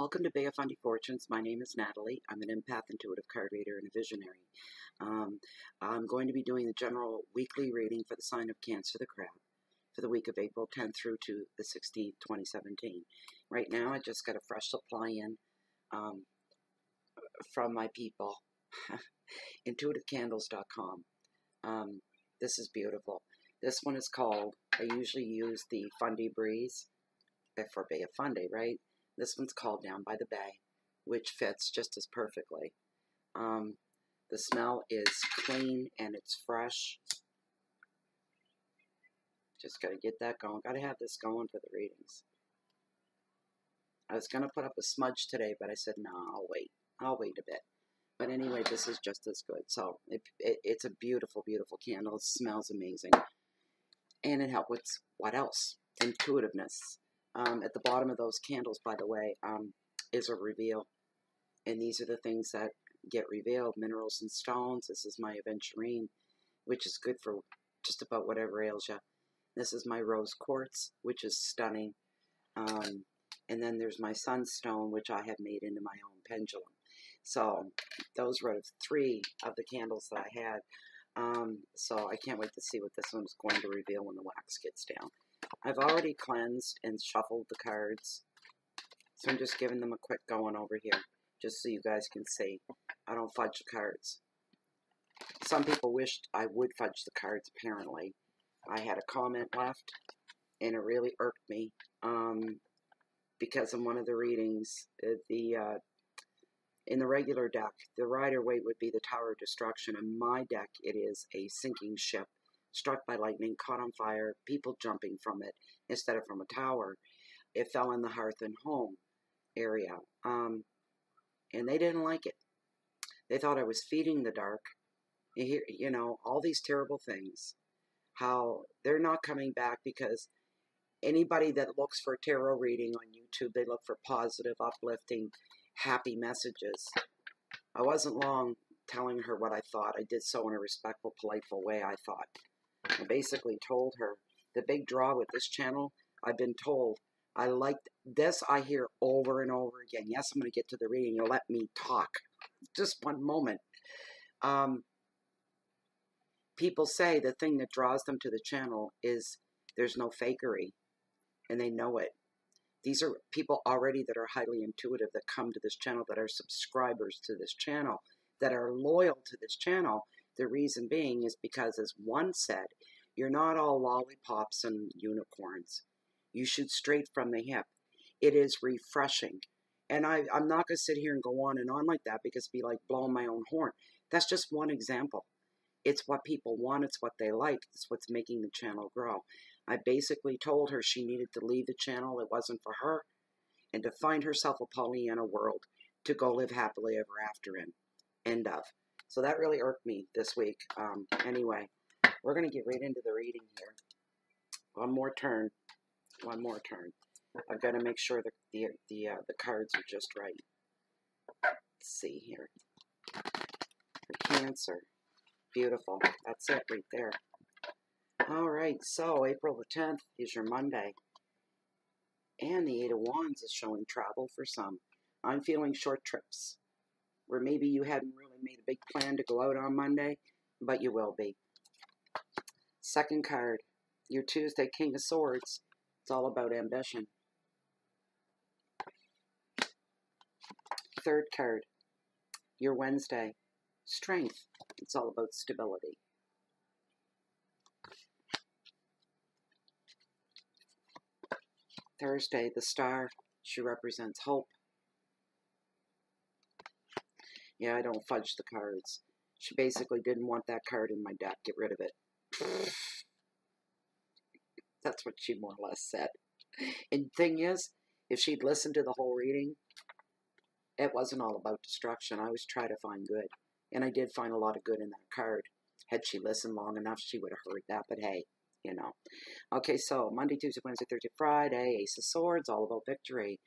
Welcome to Bay of Fundy Fortunes. My name is Natalie. I'm an empath, intuitive card reader, and a visionary. I'm going to be doing the general weekly reading for the sign of Cancer, the crab, for the week of April 10th through to the 16th, 2017. Right now, I just got a fresh supply in from my people, intuitivecandles.com. This is beautiful. This one is called, I usually use the Fundy Breeze for Bay of Fundy, right? This one's called Down by the Bay, which fits just as perfectly. The smell is clean and it's fresh. Just got to get that going. Got to have this going for the readings. I was going to put up a smudge today, but I said, no, I'll wait. I'll wait a bit. But anyway, this is just as good. So it's a beautiful, beautiful candle. It smells amazing. And it helps with, what else? Intuitiveness. At the bottom of those candles, by the way, is a reveal. And these are the things that get revealed. Minerals and stones. This is my aventurine, which is good for just about whatever ails you. This is my rose quartz, which is stunning. And then there's my sunstone, which I have made into my own pendulum. So those were three of the candles that I had. So I can't wait to see what this one's going to reveal when the wax gets down. I've already cleansed and shuffled the cards, so I'm just giving them a quick going over here, just so you guys can see. I don't fudge the cards. Some people wished I would fudge the cards, apparently. I had a comment left, and it really irked me, because in one of the readings, in the regular deck, the Rider-Waite would be the Tower of Destruction. In my deck, it is a sinking ship, struck by lightning, caught on fire, people jumping from it instead of from a tower. It fell in the hearth and home area, and they didn't like it. They thought I was feeding the dark. You know, all these terrible things. How they're not coming back because anybody that looks for tarot reading on YouTube, they look for positive, uplifting, happy messages. I wasn't long telling her what I thought. I did so in a respectful, politeful way, I thought. I basically told her, the big draw with this channel, I've been told, I like this, I hear over and over again. Yes, I'm going to get to the reading. You'll let me talk. Just one moment. People say the thing that draws them to the channel is there's no fakery, and they know it. These are people already that are highly intuitive that come to this channel, that are subscribers to this channel, that are loyal to this channel. The reason being is because, as one said, you're not all lollipops and unicorns. You shoot straight from the hip. It is refreshing. And I'm not going to sit here and go on and on like that because it'd be like blowing my own horn. That's just one example. It's what people want. It's what they like. It's what's making the channel grow. I basically told her she needed to leave the channel. It wasn't for her. And to find herself a Pollyanna world to go live happily ever after in. End of. So that really irked me this week. Anyway, we're going to get right into the reading here. One more turn. One more turn. I've got to make sure that the cards are just right. Let's see here. For Cancer. Beautiful. That's it right there. All right. So April the 10th is your Monday. And the Eight of Wands is showing travel for some. I'm feeling short trips, where maybe you hadn't really made a big plan to go out on Monday, but you will be. Second card, your Tuesday, King of Swords. It's all about ambition. Third card, your Wednesday, Strength. It's all about stability. Thursday, the Star. She represents hope. Yeah, I don't fudge the cards. She basically didn't want that card in my deck. Get rid of it. That's what she more or less said. And the thing is, if she'd listened to the whole reading, it wasn't all about destruction. I was trying to find good. And I did find a lot of good in that card. Had she listened long enough, she would have heard that. But hey, you know. Okay, so Monday, Tuesday, Wednesday, Thursday, Friday. Ace of Swords, all about victory.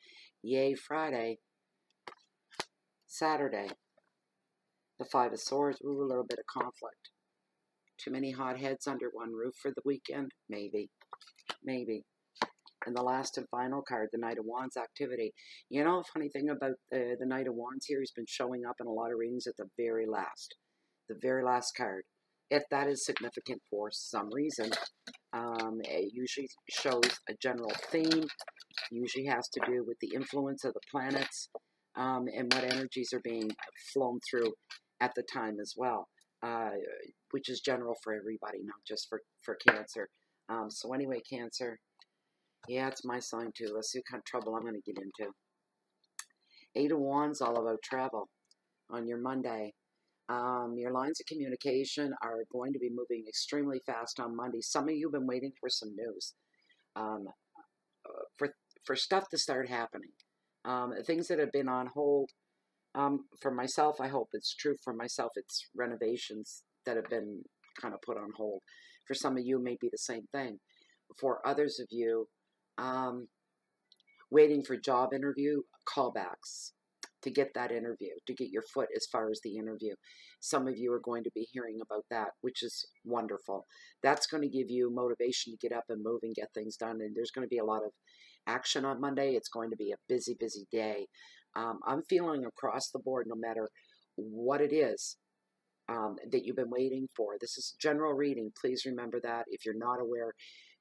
Yay, Friday. Saturday. The Five of Swords, ooh, a little bit of conflict. Too many hot heads under one roof for the weekend? Maybe. Maybe. And the last and final card, the Knight of Wands activity. You know, a funny thing about the Knight of Wands here, he's been showing up in a lot of readings at the very last card. If that is significant for some reason, it usually shows a general theme, usually has to do with the influence of the planets, and what energies are being flown through at the time as well, which is general for everybody, not just for Cancer. So anyway, Cancer, yeah, it's my sign too. Let's see what kind of trouble I'm going to get into. 8 of Wands, all about travel on your Monday. Your lines of communication are going to be moving extremely fast on Monday. Some of you have been waiting for some news, for stuff to start happening. Things that have been on hold. For myself, I hope it's true for myself. It's renovations that have been kind of put on hold. For some of you, it may be the same thing. For others of you, waiting for job interview callbacks to get that interview, to get your foot as far as the interview. Some of you are going to be hearing about that, which is wonderful. That's going to give you motivation to get up and move and get things done. And there's going to be a lot of action on Monday. It's going to be a busy, busy day. I'm feeling across the board, no matter what it is that you've been waiting for. This is general reading. Please remember that. If you're not aware,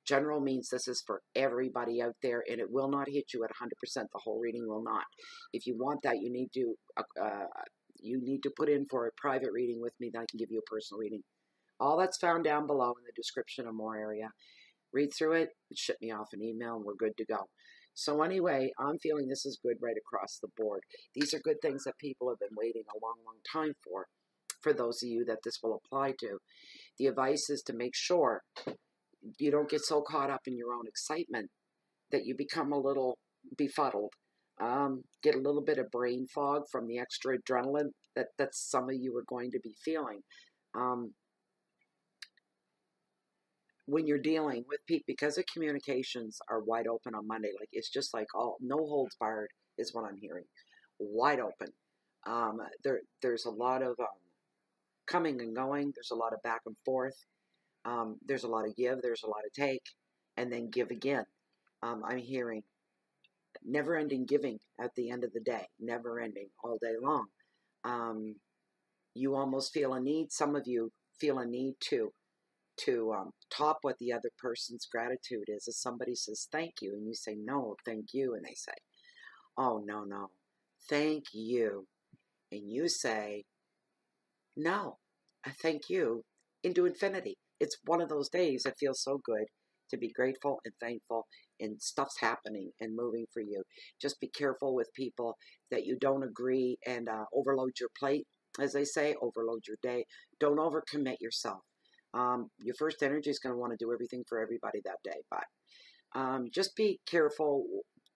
general means this is for everybody out there, and it will not hit you at 100%. The whole reading will not. If you want that, you need to put in for a private reading with me. Then I can give you a personal reading. All that's found down below in the description of more area. Read through it, ship me off an email, and we're good to go. So anyway, I'm feeling this is good right across the board. These are good things that people have been waiting a long, long time for those of you that this will apply to. The advice is to make sure you don't get so caught up in your own excitement that you become a little befuddled. Get a little bit of brain fog from the extra adrenaline that some of you are going to be feeling. When you're dealing with people, because the communications are wide open on Monday, like it's just like no holds barred is what I'm hearing. Wide open. There's a lot of coming and going. There's a lot of back and forth. There's a lot of give. There's a lot of take, and then give again. I'm hearing never-ending giving at the end of the day, never-ending all day long. You almost feel a need. Some of you feel a need to top what the other person's gratitude is. If somebody says thank you, and you say no, thank you, and they say, oh no, thank you, and you say no, I thank you into infinity. It's one of those days that feels so good to be grateful and thankful, and stuff's happening and moving for you. Just be careful with people that you don't agree, and overload your plate, as they say, overload your day. Don't overcommit yourself. Your first energy is going to want to do everything for everybody that day, but just be careful.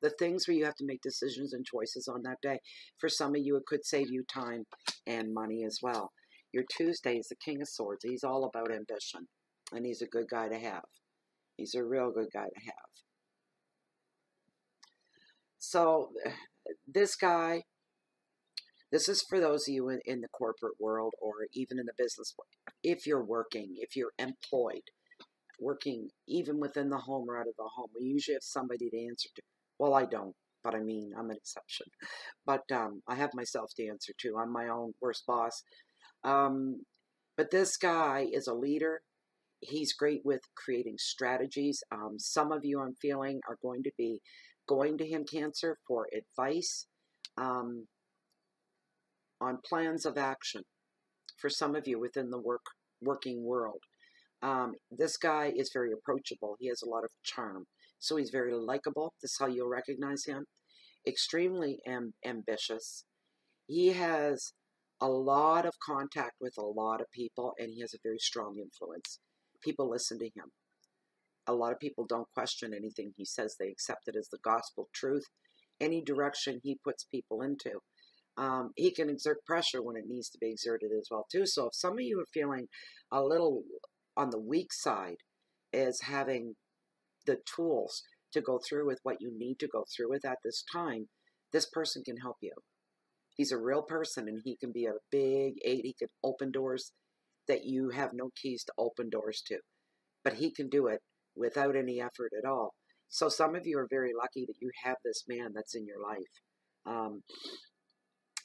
The things where you have to make decisions and choices on that day, for some of you, it could save you time and money as well. Your Tuesday is the King of Swords. He's all about ambition, and he's a good guy to have. He's a real good guy to have. So this guy, this is for those of you in the corporate world or even in the business world. If you're working, if you're employed, working even within the home or out of the home, we usually have somebody to answer to. Well, I don't, but I mean, I'm an exception. But I have myself to answer to. I'm my own worst boss. But this guy is a leader. He's great with creating strategies. Some of you, I'm feeling, are going to be going to him, Cancer, for advice on plans of action. For some of you within the working world, this guy is very approachable. He has a lot of charm, so he's very likable. This is how you'll recognize him. Extremely ambitious. He has a lot of contact with a lot of people, and he has a very strong influence. People listen to him. A lot of people don't question anything he says. They accept it as the gospel truth. Any direction he puts people into. He can exert pressure when it needs to be exerted as well, too. So if some of you are feeling a little on the weak side, as having the tools to go through with what you need to go through with at this time, this person can help you. He's a real person, and he can be a big 8. He can open doors that you have no keys to open doors to. But he can do it without any effort at all. So some of you are very lucky that you have this man that's in your life.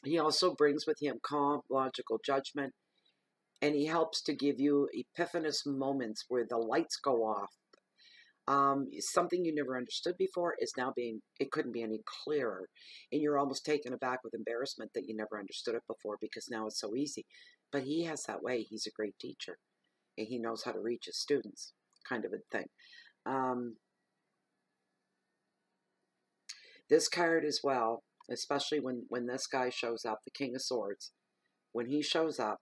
He also brings with him calm, logical judgment, and he helps to give you epiphanous moments where the lights go off. Something you never understood before is now it couldn't be any clearer. And you're almost taken aback with embarrassment that you never understood it before because now it's so easy. But he has that way. He's a great teacher. And he knows how to reach his students, kind of a thing. This card as well, especially when this guy shows up, the King of Swords, when he shows up,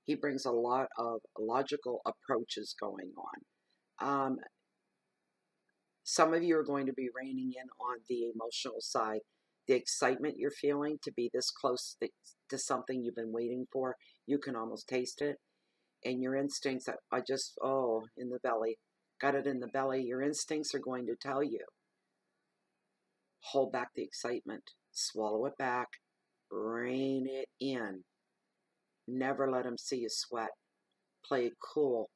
he brings a lot of logical approaches going on. Some of you are going to be reining in on the emotional side. The excitement you're feeling to be this close to something you've been waiting for, you can almost taste it. And your instincts, in the belly, got it in the belly. Your instincts are going to tell you, hold back the excitement, swallow it back, rein it in. Never let them see you sweat. Play it cool.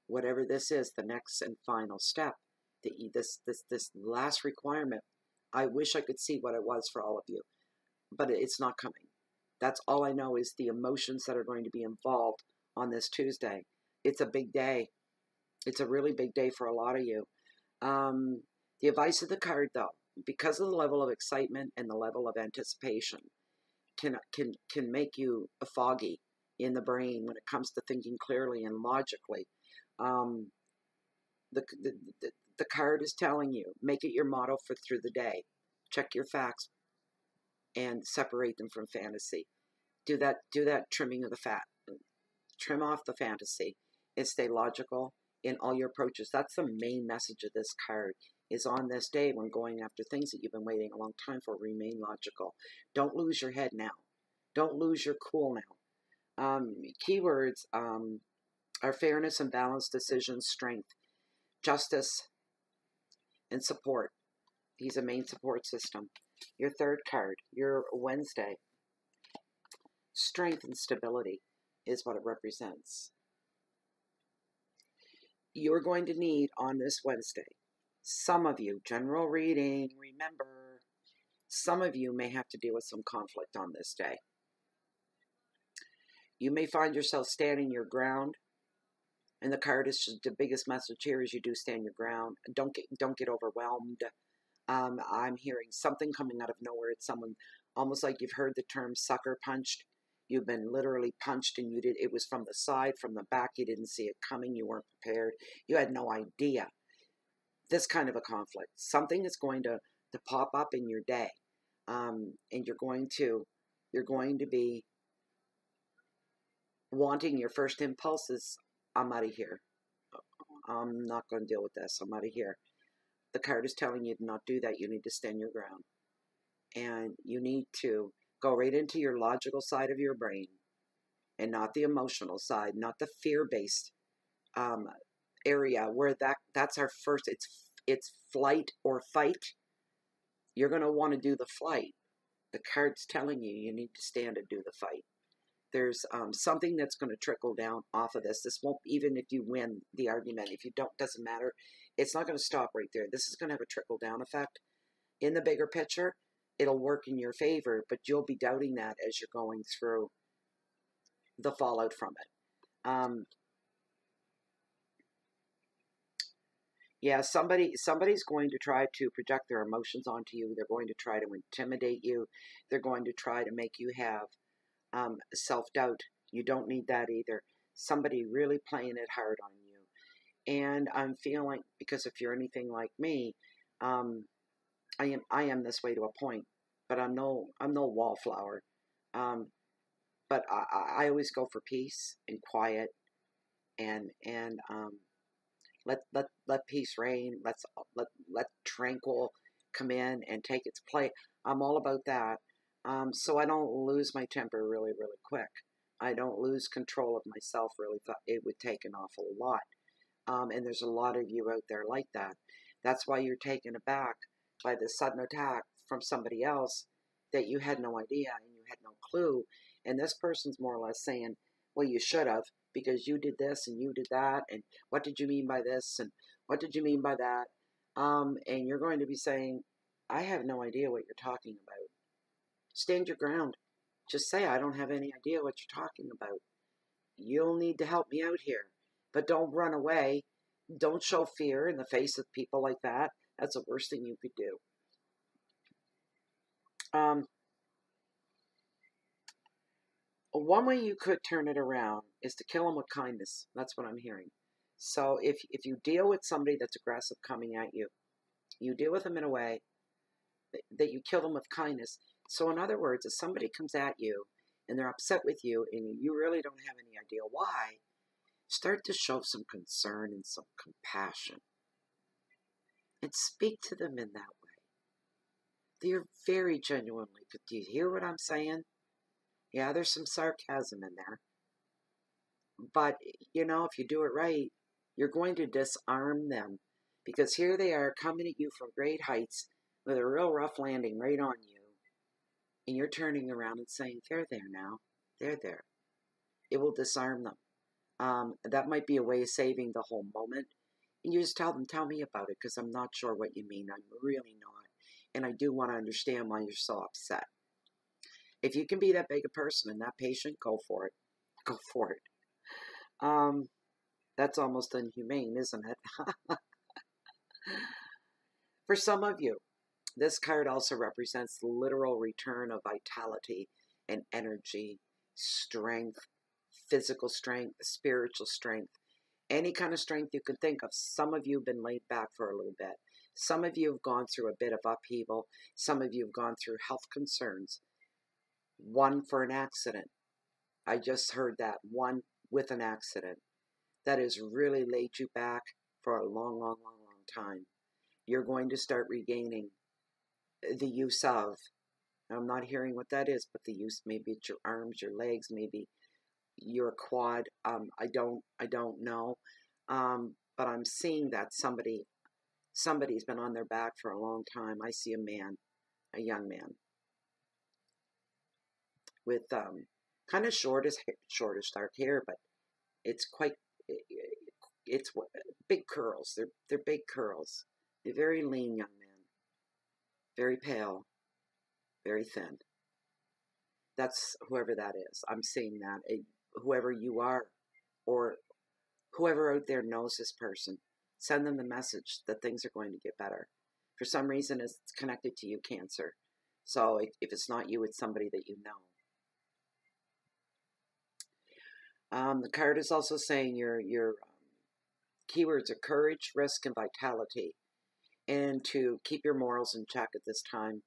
Whatever this is, the next and final step, this last requirement, I wish I could see what it was for all of you, but it's not coming. That's all I know is the emotions that are going to be involved on this Tuesday. It's a big day. It's a really big day for a lot of you. The advice of the card, though, because of the level of excitement and the level of anticipation, can make you foggy in the brain when it comes to thinking clearly and logically. The card is telling you, make it your motto for through the day. Check your facts and separate them from fantasy. Do that trimming of the fat. Trim off the fantasy and stay logical in all your approaches. That's the main message of this card, is on this day when going after things that you've been waiting a long time for, remain logical. Don't lose your head now. Don't lose your cool now. Keywords are fairness and balance, decisions, strength, justice, and support. He's a main support system. Your third card, your Wednesday, strength and stability is what it represents. You're going to need on this Wednesday, some of you, general reading, remember, some of you may have to deal with some conflict on this day. You may find yourself standing your ground, and the card is just the biggest message here is you do stand your ground. Don't get overwhelmed. I'm hearing something coming out of nowhere. It's someone almost like you've heard the term sucker punched. You've been literally punched, and it was from the side, from the back. You didn't see it coming. You weren't prepared. You had no idea. This kind of a conflict. Something is going to pop up in your day, and you're going to be wanting your first impulses. I'm out of here. I'm not going to deal with this. I'm out of here. The card is telling you to not do that. You need to stand your ground. And you need to go right into your logical side of your brain and not the emotional side, not the fear-based area where that's our first, it's flight or fight. You're going to want to do the flight. The card's telling you you need to stand and do the fight. There's something that's going to trickle down off of this. This won't, even if you win the argument, if you don't, doesn't matter. It's not going to stop right there. This is going to have a trickle-down effect. In the bigger picture, it'll work in your favor, but you'll be doubting that as you're going through the fallout from it. Yeah, somebody's going to try to project their emotions onto you. They're going to try to intimidate you. They're going to try to make you have self-doubt. You don't need that either. Somebody really playing it hard on you. And I'm feeling, because if you're anything like me, I am this way to a point, but I'm no wallflower. But I always go for peace and quiet, and let peace reign. Let tranquil come in and take its place. I'm all about that. So I don't lose my temper really, really quick. I don't lose control of myself really. It would take an awful lot. And there's a lot of you out there like that. That's why you're taken aback by the sudden attack from somebody else that you had no idea and you had no clue. And this person's more or less saying, well, you should have, because you did this and you did that. And what did you mean by this? And what did you mean by that? And you're going to be saying, I have no idea what you're talking about. Stand your ground. Just say, I don't have any idea what you're talking about. You'll need to help me out here. But don't run away. Don't show fear in the face of people like that. That's the worst thing you could do. One way you could turn it around is to kill them with kindness. That's what I'm hearing. So if you deal with somebody that's aggressive coming at you, you deal with them in a way that you kill them with kindness. So in other words, if somebody comes at you and they're upset with you and you really don't have any idea why, start to show some concern and some compassion. And speak to them in that way. They're very genuinely. Do you hear what I'm saying? Yeah, there's some sarcasm in there. But, you know, if you do it right, you're going to disarm them. Because here they are coming at you from great heights with a real rough landing right on you. And you're turning around and saying, they're there now. They're there. It will disarm them. That might be a way of saving the whole moment. And you just tell me about it, because I'm not sure what you mean. I'm really not. And I do want to understand why you're so upset. If you can be that big a person and that patient, go for it. Go for it. That's almost inhumane, isn't it? For some of you, this card also represents the literal return of vitality and energy, strength, physical strength, spiritual strength, any kind of strength you can think of. Some of you have been laid back for a little bit. Some of you have gone through a bit of upheaval. Some of you have gone through health concerns. One for an accident. I just heard that. One with an accident. That has really laid you back for a long, long, long, long time. You're going to start regaining the use of. I'm not hearing what that is, but the use, maybe it's your arms, your legs, maybe your quad. I don't know. But I'm seeing that somebody's been on their back for a long time. I see a man, a young man, with kind of shortish dark hair, but it's quite, it's big curls. They're big curls. A very lean young man, very pale, very thin. That's whoever that is. I'm seeing that. Whoever you are, or whoever out there knows this person, send them the message that things are going to get better. For some reason, it's connected to you, Cancer. So if it's not you, it's somebody that you know. The card is also saying your keywords are courage, risk, and vitality, and to keep your morals in check at this time.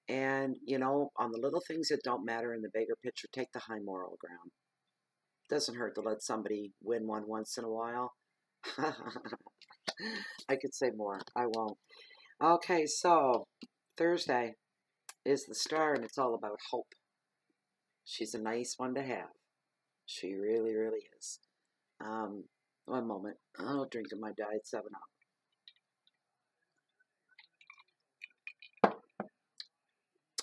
And, you know, on the little things that don't matter in the bigger picture, take the high moral ground. Doesn't hurt to let somebody win one once in a while. I could say more. I won't. Okay, so Thursday is the star, and it's all about hope. She's a nice one to have. She really, really is. One moment. I'll drink my Diet 7-Up.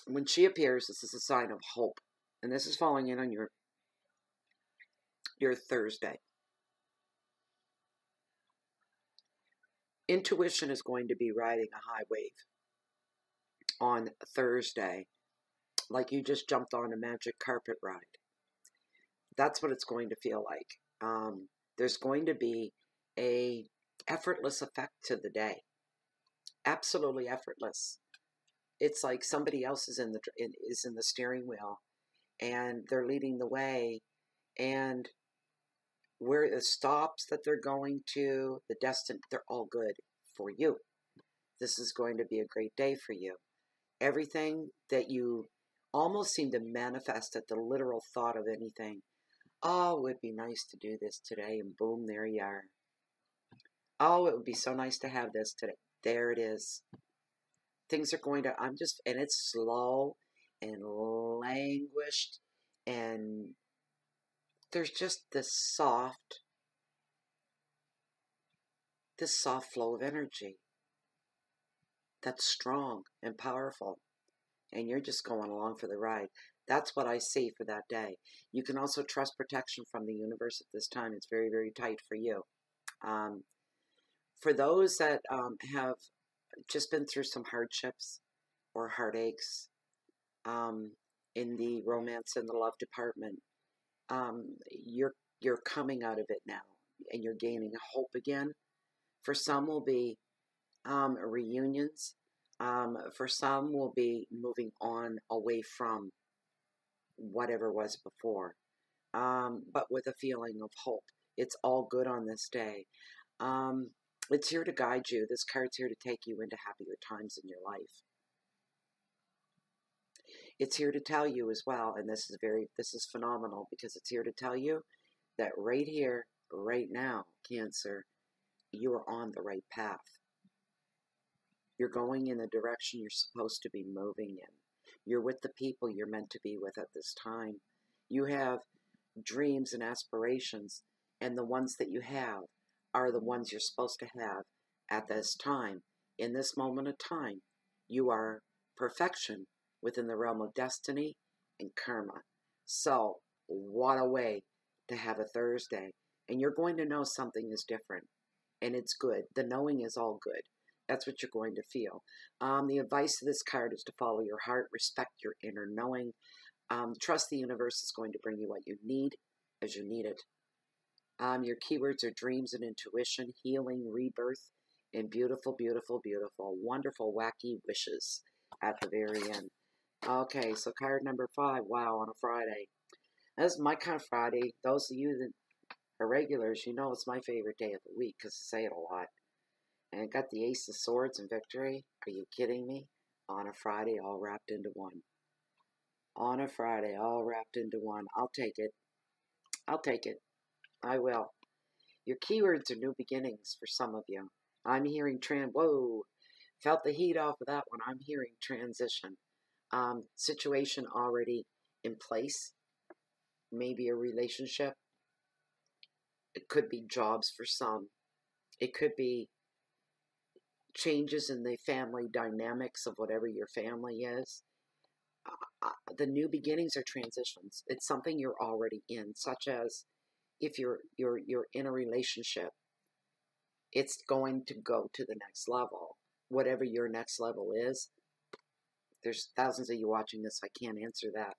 When she appears, this is a sign of hope. And this is falling in on your Thursday. Intuition is going to be riding a high wave on Thursday, like you just jumped on a magic carpet ride. That's what it's going to feel like. There's going to be a effortless effect to the day. Absolutely effortless. It's like somebody else is in the steering wheel, and they're leading the way, and where the stops that they're going to, the destination, they're all good for you. This is going to be a great day for you. Everything that you almost seem to manifest at the literal thought of anything. Oh, it would be nice to do this today, and boom, there you are. Oh, it would be so nice to have this today. There it is. Things are going to, and it's slow and languished, and there's just this soft flow of energy that's strong and powerful, and you're just going along for the ride. That's what I see for that day. You can also trust protection from the universe at this time. It's very, very tight for you. For those that have just been through some hardships or heartaches um, in the romance and the love department, you're coming out of it now, and you're gaining hope again. For some will be reunions. For some will be moving on away from whatever was before, but with a feeling of hope. It's all good on this day. Um, it's here to guide you. This card's here to take you into happier times in your life. It's here to tell you as well, and this is phenomenal, because it's here to tell you that right here, right now, Cancer, you are on the right path. You're going in the direction you're supposed to be moving in. You're with the people you're meant to be with at this time. You have dreams and aspirations, and the ones that you have are the ones you're supposed to have at this time. In this moment of time, you are perfection within the realm of destiny and karma. So, what a way to have a Thursday. And you're going to know something is different, and it's good. The knowing is all good. That's what you're going to feel. The advice of this card is to follow your heart, respect your inner knowing, trust the universe is going to bring you what you need as you need it. Your keywords are dreams and intuition, healing, rebirth, and beautiful, beautiful, beautiful, wonderful, wacky wishes at the very end. Okay, so card number 5. Wow, on a Friday. This is my kind of Friday. Those of you that are regulars, you know it's my favorite day of the week because I say it a lot. And it got the Ace of Swords and victory. Are you kidding me? On a Friday, all wrapped into one. On a Friday, all wrapped into one. I'll take it. I'll take it. I will. Your keywords are new beginnings for some of you. I'm hearing whoa. Felt the heat off of that one. I'm hearing transition. Situation already in place. Maybe a relationship. It could be jobs for some. It could be changes in the family dynamics of whatever your family is. The new beginnings are transitions. It's something you're already in, such as if you're in a relationship, it's going to go to the next level. Whatever your next level is, there's thousands of you watching this. I can't answer that,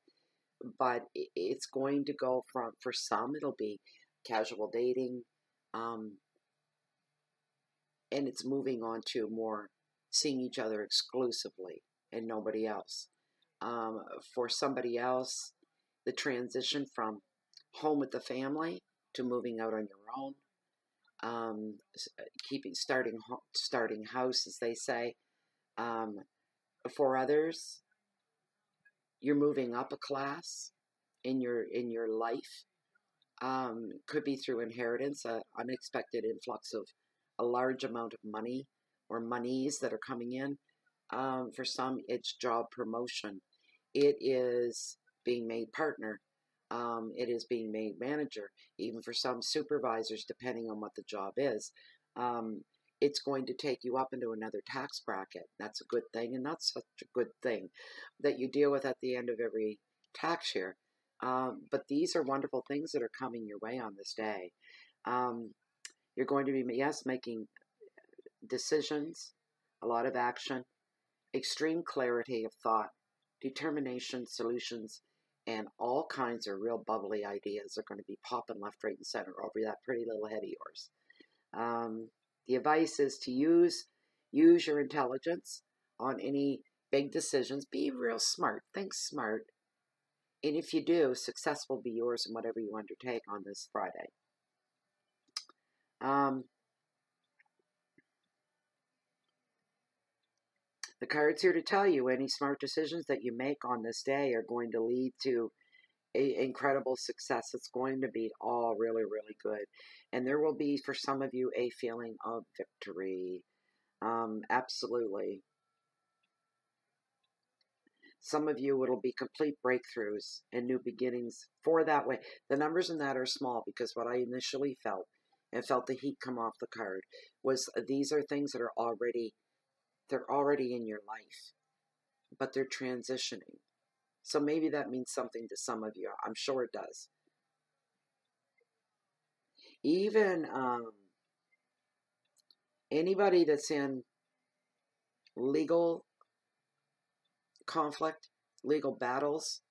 but it's going to go from, for some, it'll be casual dating, and it's moving on to more seeing each other exclusively and nobody else. For somebody else, the transition from home with the family to moving out on your own, starting house, as they say. For others, you're moving up a class in your life. Could be through inheritance, an unexpected influx of a large amount of money or monies that are coming in. For some, it's job promotion. It is being made partner. It is being made manager. Even for some supervisors, depending on what the job is. It's going to take you up into another tax bracket. That's a good thing, and not such a good thing that you deal with at the end of every tax year. But these are wonderful things that are coming your way on this day. You're going to be, yes, making decisions, a lot of action, extreme clarity of thought, determination, solutions, and all kinds of real bubbly ideas are going to be popping left, right, and center over that pretty little head of yours. The advice is to use your intelligence on any big decisions. Be real smart. Think smart. And if you do, success will be yours in whatever you undertake on this Friday. The card's here to tell you any smart decisions that you make on this day are going to lead to incredible success. It's going to be all really, really good. And there will be, for some of you, a feeling of victory. Absolutely. Some of you, it'll be complete breakthroughs and new beginnings for that way. The numbers in that are small because what I initially felt, and felt the heat come off the card, was these are things that are already in your life, but they're transitioning. So maybe that means something to some of you. I'm sure it does. Even Anybody that's in legal conflict, legal battles,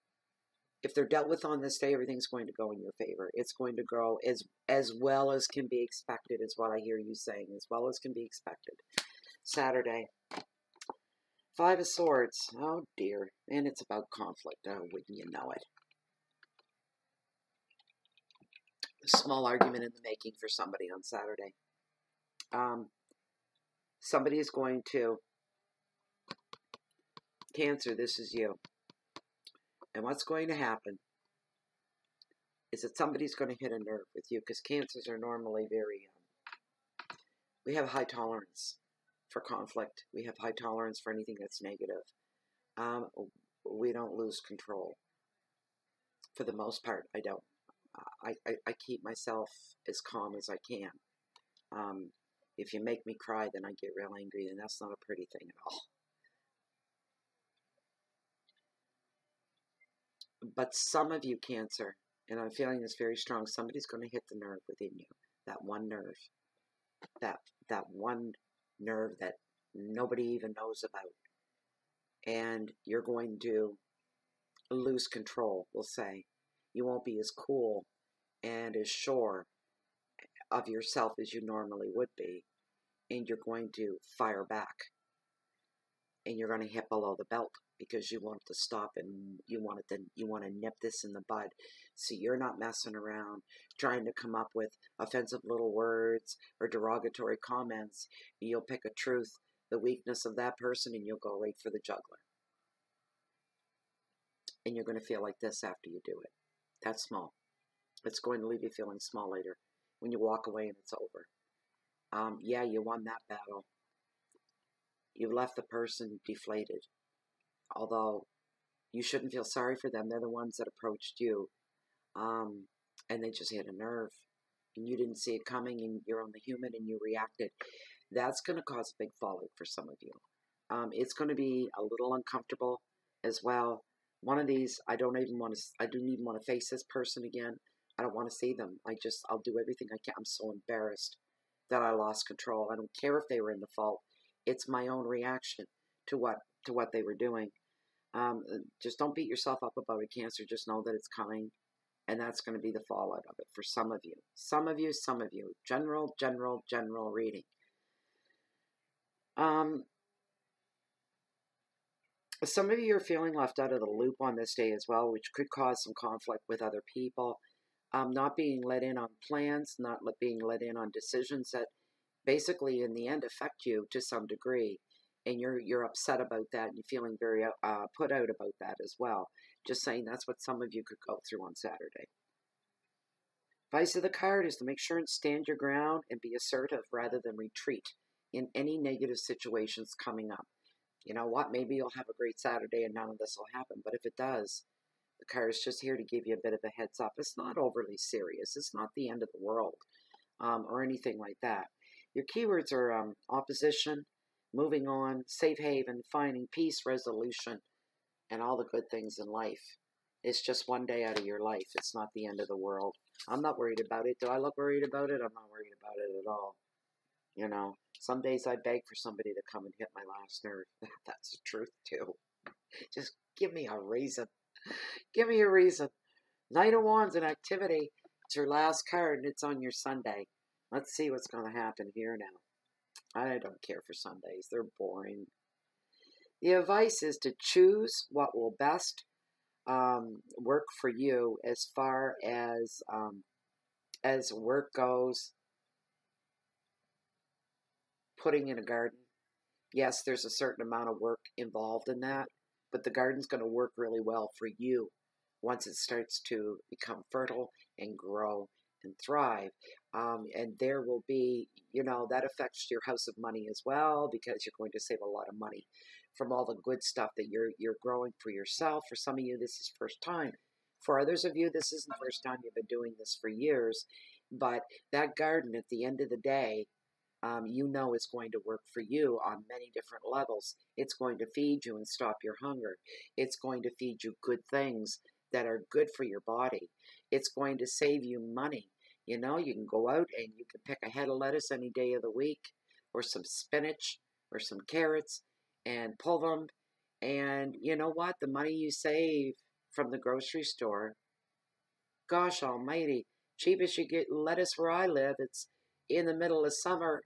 if they're dealt with on this day, everything's going to go in your favor. It's going to grow as well as can be expected, is what I hear you saying, as well as can be expected. Saturday. 5 of Swords. Oh, dear. And it's about conflict. Oh, wouldn't you know it? A small argument in the making for somebody on Saturday. Somebody is going to... Cancer, this is you. And what's going to happen is that somebody's going to hit a nerve with you, because Cancers are normally very... we have high tolerance for conflict. We have high tolerance for anything that's negative. We don't lose control. For the most part, I don't. I keep myself as calm as I can. If you make me cry, then I get real angry, and that's not a pretty thing at all. But some of you, Cancer, and I'm feeling this very strong, somebody's going to hit the nerve within you. That one nerve. That one nerve that nobody even knows about. And you're going to lose control, we'll say. You won't be as cool and as sure of yourself as you normally would be. And you're going to fire back. And you're going to hit below the belt, because you want to stop and you want to nip this in the bud. So you're not messing around trying to come up with offensive little words or derogatory comments. You'll pick a truth, the weakness of that person, and you'll go right for the juggler. And you're going to feel like this after you do it. That's small. It's going to leave you feeling small later when you walk away and it's over. Yeah, you won that battle. You left the person deflated. Although you shouldn't feel sorry for them. They're the ones that approached you. And they just hit a nerve. And you didn't see it coming, and you're only human, and you reacted. That's going to cause a big fallout for some of you. It's going to be a little uncomfortable as well. One of these, I don't even want to face this person again. I don't want to see them. I'll do everything I can. I'm so embarrassed that I lost control. I don't care if they were in the fault. It's my own reaction to what they were doing. Just don't beat yourself up about it, Cancer. Just know that it's coming, and that's going to be the fallout of it for some of you. Some of you. General reading. Some of you are feeling left out of the loop on this day as well, which could cause some conflict with other people. Not being let in on plans, not being let in on decisions that basically in the end affect you to some degree. And you're upset about that, and you're feeling very put out about that as well. Just saying, that's what some of you could go through on Saturday. Advice of the card is to make sure and stand your ground and be assertive rather than retreat in any negative situations coming up. You know what? Maybe you'll have a great Saturday and none of this will happen. But if it does, the card is just here to give you a bit of a heads up. It's not overly serious. It's not the end of the world or anything like that. Your keywords are opposition, moving on, safe haven, finding peace, resolution, and all the good things in life. It's just one day out of your life. It's not the end of the world. I'm not worried about it. Do I look worried about it? I'm not worried about it at all. You know, some days I beg for somebody to come and hit my last nerve. That's the truth, too. Just give me a reason. Give me a reason. Knight of Wands and activity. It's your last card, and it's on your Sunday. Let's see what's going to happen here now. I don't care for Sundays. They're boring. The advice is to choose what will best work for you as far as work goes. Putting in a garden. Yes, there's a certain amount of work involved in that, but the garden's going to work really well for you once it starts to become fertile and grow and thrive. And there will be, that affects your house of money as well, because you're going to save a lot of money from all the good stuff that you're growing for yourself. For some of you, this is first time. For others of you, this isn't the first time. You've been doing this for years. But that garden, at the end of the day, it's going to work for you on many different levels. It's going to feed you and stop your hunger. It's going to feed you good things that are good for your body. It's going to save you money. You can go out and you can pick a head of lettuce any day of the week or some spinach or some carrots and pull them. And you know what? The money you save from the grocery store, gosh almighty, cheapest you get lettuce where I live. It's in the middle of summer,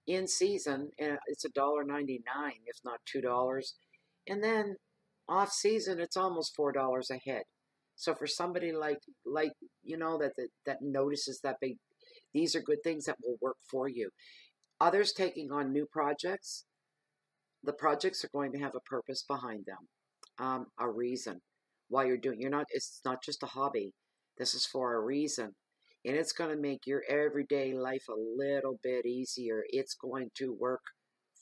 in season, and it's $1.99, if not $2. And then off season, it's almost $4 a head. So for somebody like that notices that big, these are good things that will work for you. Others taking on new projects, the projects are going to have a purpose behind them, a reason why you're doing. It's not just a hobby. This is for a reason, and it's going to make your everyday life a little bit easier. It's going to work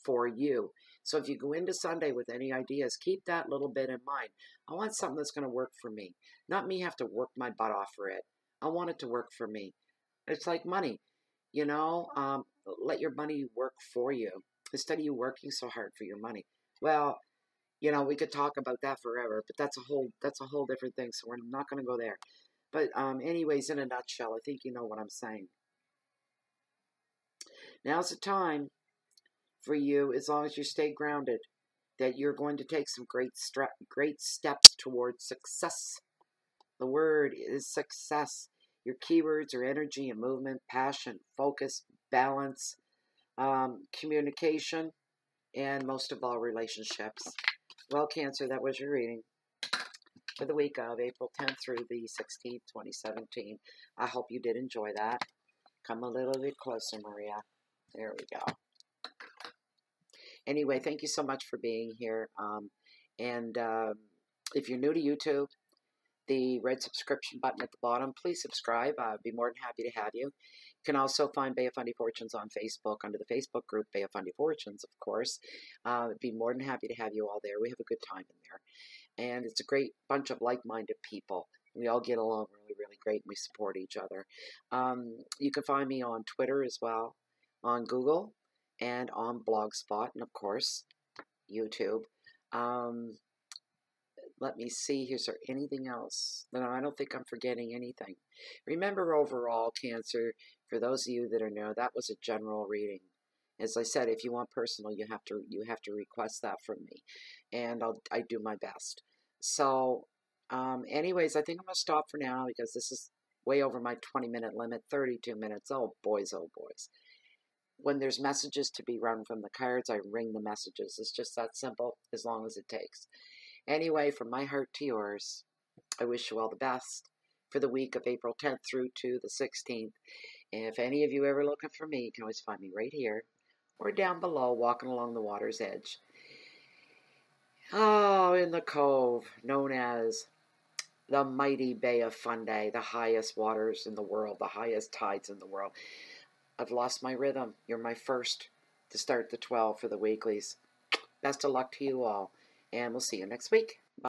for you. So if you go into Sunday with any ideas, keep that little bit in mind. I want something that's going to work for me, not me have to work my butt off for it. I want it to work for me. It's like money, let your money work for you instead of you working so hard for your money. Well, we could talk about that forever, but that's a whole different thing. So we're not going to go there. But anyways, in a nutshell, I think you know what I'm saying. Now's the time for you, as long as you stay grounded, that you're going to take some great steps towards success. The word is success. Your keywords are energy and movement, passion, focus, balance, communication, and most of all, relationships. Well, Cancer, that was your reading for the week of April 10th through the 16th, 2017. I hope you did enjoy that. Come a little bit closer, Maria. There we go. Anyway, thank you so much for being here. And if you're new to YouTube, the red subscription button at the bottom, please subscribe. I'd be more than happy to have you. You can also find Bay of Fundy Fortunes on Facebook under the Facebook group Bay of Fundy Fortunes, of course. I'd be more than happy to have you all there. We have a good time in there. And it's a great bunch of like-minded people. We all get along really, really great, and we support each other. You can find me on Twitter as well, on Google, and on Blogspot, and of course, YouTube. Let me see, is there anything else? No, I don't think I'm forgetting anything. Remember, overall, Cancer, for those of you that are new, that was a general reading. As I said, if you want personal, you have to request that from me, and I do my best. So, anyways, I think I'm gonna stop for now because this is way over my 20-minute limit, 32 minutes. Oh boys, oh boys. When there's messages to be run from the cards, I ring the messages. It's just that simple, as long as it takes. Anyway, from my heart to yours, I wish you all the best for the week of April 10th through to the 16th. And if any of you ever looking for me, you can always find me right here or down below, walking along the water's edge. Oh, in the cove, known as the mighty Bay of Fundy, the highest waters in the world, the highest tides in the world. I've lost my rhythm. You're my first to start the 12 for the weeklies. Best of luck to you all, and we'll see you next week.